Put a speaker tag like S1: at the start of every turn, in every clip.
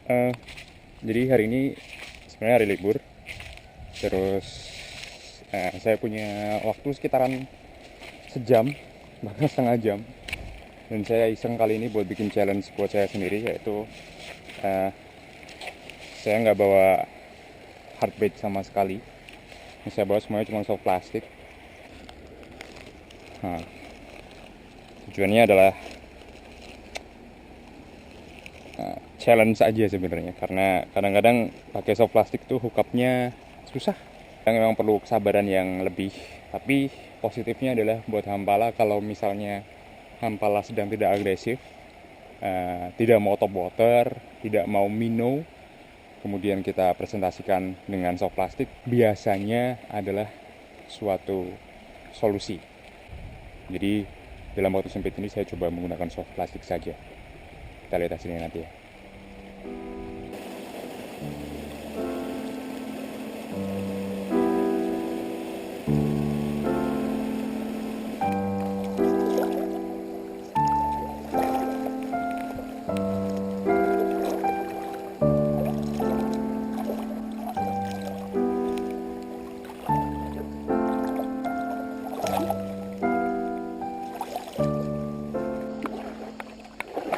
S1: Eh, jadi hari ini sebenarnya hari libur. Terus saya punya waktu sekitaran sejam, bahkan setengah jam. Dan saya iseng kali ini buat bikin challenge buat saya sendiri, yaitu eh, saya nggak bawa hardbait sama sekali. Yang saya bawa semuanya cuma soft plastik. Nah, tujuannya adalah challenge aja sebenarnya, karena kadang-kadang pakai soft plastik tuh hookupnya susah. Yang memang perlu kesabaran yang lebih. Tapi positifnya adalah buat Hampala, kalau misalnya Hampala sedang tidak agresif, tidak mau top water, tidak mau minnow, kemudian kita presentasikan dengan soft plastik, biasanya adalah suatu solusi. Jadi dalam waktu sempit ini saya coba menggunakan soft plastik saja. Kita lihat hasilnya nanti ya.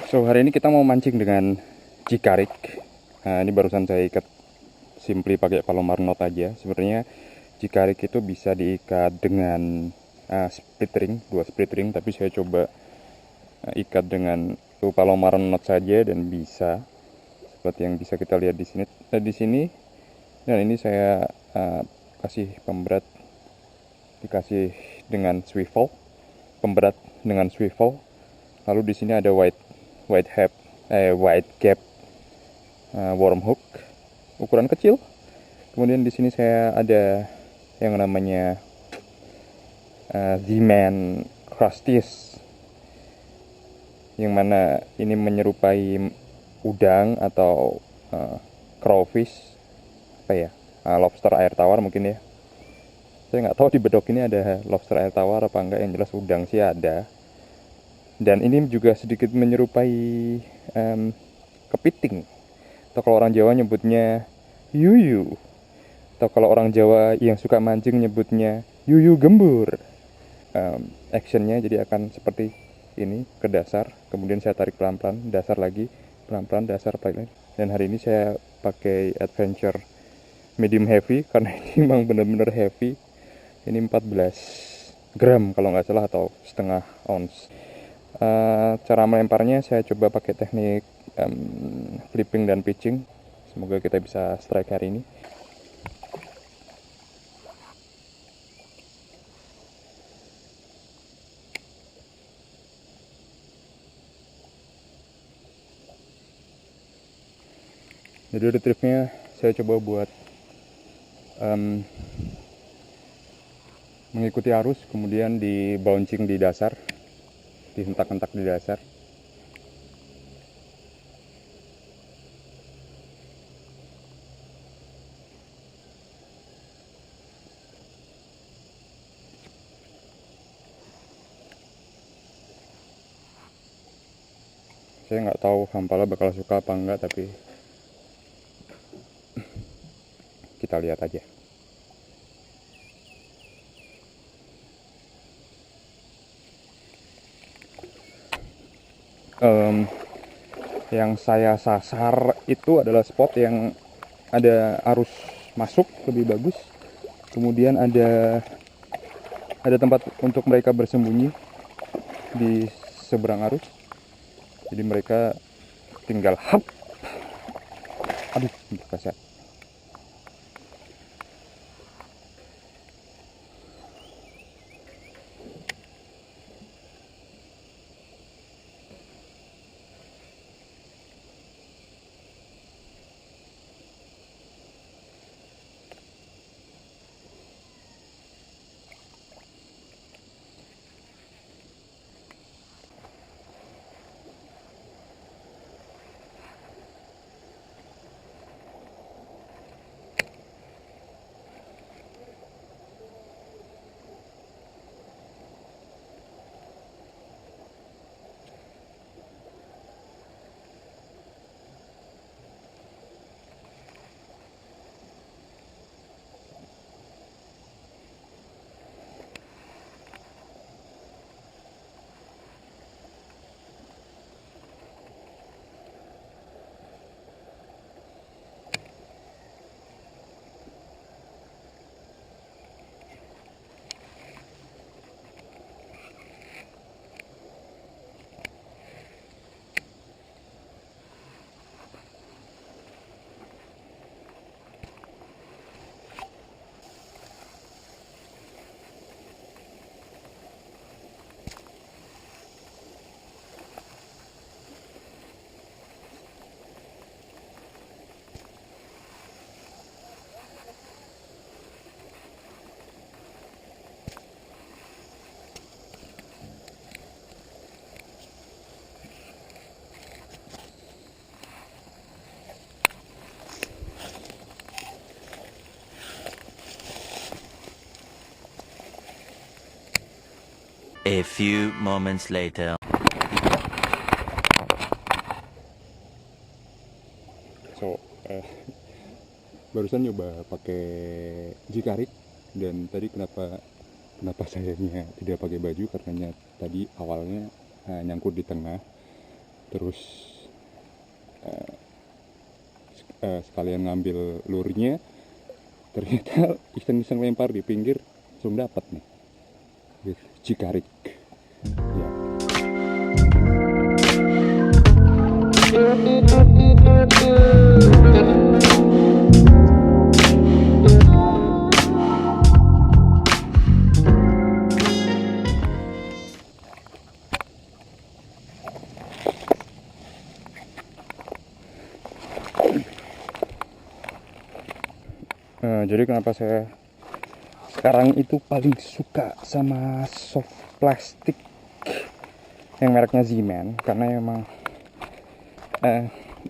S1: So hari ini kita mau mancing dengan jikarik. Nah, ini barusan saya ikat simply pakai Palomar knot aja. Sebenarnya jikarik itu bisa diikat dengan split ring, 2 split ring, tapi saya coba ikat dengan Palomar knot saja dan bisa seperti yang bisa kita lihat di sini. Di sini dan ini saya kasih pemberat, dikasih dengan swivel, pemberat dengan swivel. Lalu di sini ada wide gap worm hook ukuran kecil. Kemudian di sini saya ada yang namanya Z-Man Crusties, yang mana ini menyerupai udang atau crawfish, apa ya, lobster air tawar mungkin ya. Saya nggak tahu di bedok ini ada lobster air tawar apa enggak, yang jelas udang sih ada. Dan ini juga sedikit menyerupai kepiting, atau kalau orang Jawa nyebutnya yuyu, atau kalau orang Jawa yang suka mancing nyebutnya yuyu gembur. Actionnya jadi akan seperti ini, ke dasar, kemudian saya tarik pelan-pelan, dasar lagi, pelan-pelan, dasar, pelan. Dan hari ini saya pakai adventure medium heavy, karena ini memang benar-benar heavy. Ini 14 gram kalau nggak salah, atau setengah ounce. Cara melemparnya saya coba pakai teknik flipping dan pitching. Semoga kita bisa strike hari ini. Jadi retrieve-nya saya coba buat mengikuti arus, kemudian di bouncing di dasar, dihentak-hentak di dasar. Saya nggak tahu Hampala bakal suka apa enggak, tapi kita lihat aja. Yang saya sasar itu adalah spot yang ada arus masuk lebih bagus, kemudian ada tempat untuk mereka bersembunyi di seberang arus. Jadi mereka tinggal hap. Aduh, kasar.
S2: A few moments later.
S1: So, barusan nyoba pakai jikarik, dan tadi kenapa sayanya tidak pakai baju, karena tadi awalnya nyangkut di tengah, terus sekalian ngambil lurnya, ternyata iseng-iseng lempar di pinggir, langsung dapat nih jikarik ya. Jadi kenapa saya sekarang itu paling suka sama soft plastik yang mereknya Z-Man, karena emang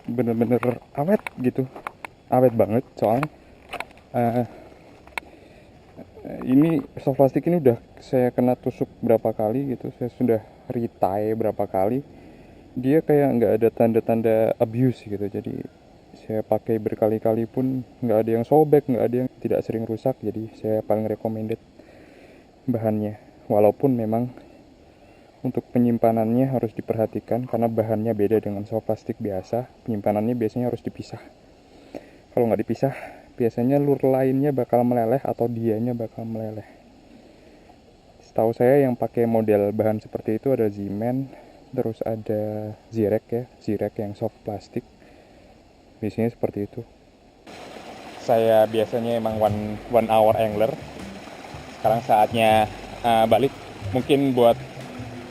S1: bener-bener awet gitu, awet banget. Soalnya ini soft plastik ini udah saya kena tusuk berapa kali gitu, saya sudah retie berapa kali, dia kayak nggak ada tanda-tanda abuse gitu. Jadi saya pakai berkali-kali pun nggak ada yang sobek, nggak ada yang tidak sering rusak. Jadi saya paling recommended bahannya, walaupun memang untuk penyimpanannya harus diperhatikan karena bahannya beda dengan soft plastik biasa. Penyimpanannya biasanya harus dipisah. Kalau nggak dipisah, biasanya lure lainnya bakal meleleh atau dianya bakal meleleh. Setahu saya yang pakai model bahan seperti itu ada Z-Man, terus ada Zirek ya, Zirek yang soft plastik. Biasanya seperti itu. Saya biasanya emang one hour angler. Sekarang saatnya balik. Mungkin buat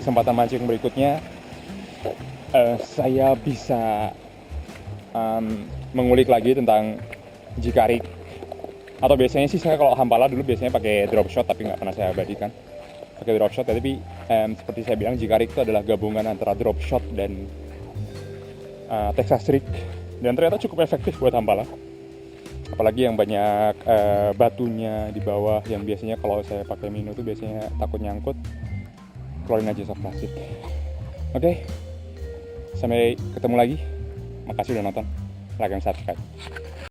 S1: kesempatan mancing berikutnya saya bisa mengulik lagi tentang jikarik. Atau biasanya sih saya kalau hampala dulu biasanya pakai drop shot, tapi nggak pernah saya abadikan pakai drop shot. Tapi seperti saya bilang, jikarik itu adalah gabungan antara drop shot dan Texas rig, dan ternyata cukup efektif buat hampala. Apalagi yang banyak batunya di bawah, yang biasanya kalau saya pakai minu tuh biasanya takut nyangkut, keluarin aja soft plastik. Oke, sampai ketemu lagi. Makasih udah nonton, like and subscribe.